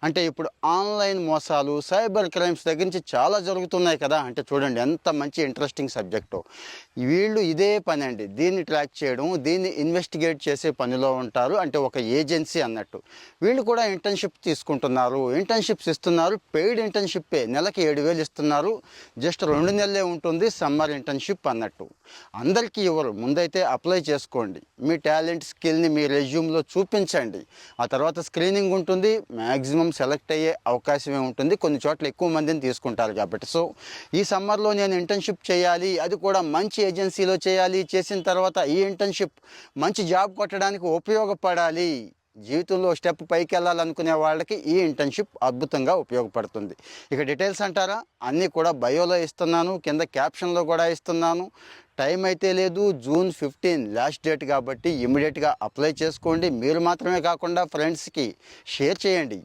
అంటే ఇప్పుడు ఆన్లైన్ మోసాలు, సైబర్ క్రైమ్స్ దగ్గర నుంచి చాలా జరుగుతున్నాయి కదా. అంటే చూడండి ఎంత మంచి ఇంట్రెస్టింగ్ సబ్జెక్టు. వీళ్ళు ఇదే పని అండి, దీన్ని ట్రాక్ చేయడం, దీన్ని ఇన్వెస్టిగేట్ చేసే పనిలో ఉంటారు. అంటే ఒక ఏజెన్సీ అన్నట్టు. వీళ్ళు కూడా ఇంటర్న్షిప్ తీసుకుంటున్నారు, ఇంటర్న్షిప్స్ ఇస్తున్నారు. పెయిడ్ ఇంటర్న్షిప్పే, నెలకి 7,000 ఇస్తున్నారు. జస్ట్ 2 నెలలే ఉంటుంది సమ్మర్ ఇంటర్న్షిప్ అన్నట్టు. అందరికీ ఇవ్వరు. ముందైతే అప్లై చేసుకోండి, మీ టాలెంట్ స్కిల్ని మీ రెజ్యూమ్లో చూపించండి. ఆ తర్వాత స్క్రీనింగ్ ఉంటుంది, మ్యాక్సిమం సెలెక్ట్ అయ్యే అవకాశమే ఉంటుంది. కొన్ని చోట్ల ఎక్కువ మందిని తీసుకుంటారు కాబట్టి. సో ఈ సమ్మర్లో నేను ఇంటర్న్షిప్ చేయాలి, అది కూడా మంచి ఏజెన్సీలో చేయాలి. చేసిన తర్వాత ఈ ఇంటర్న్షిప్ మంచి జాబ్ కొట్టడానికి ఉపయోగపడాలి. జీవితంలో స్టెప్ పైకి వెళ్ళాలనుకునే వాళ్ళకి ఈ ఇంటర్న్షిప్ అద్భుతంగా ఉపయోగపడుతుంది. ఇక డీటెయిల్స్ అంటారా, అన్నీ కూడా బయోలో ఇస్తున్నాను, కింద క్యాప్షన్లో కూడా ఇస్తున్నాను. టైం అయితే లేదు, June 15 లాస్ట్ డేట్ కాబట్టి ఇమ్మీడియట్గా అప్లై చేసుకోండి. మీరు మాత్రమే కాకుండా ఫ్రెండ్స్కి షేర్ చేయండి.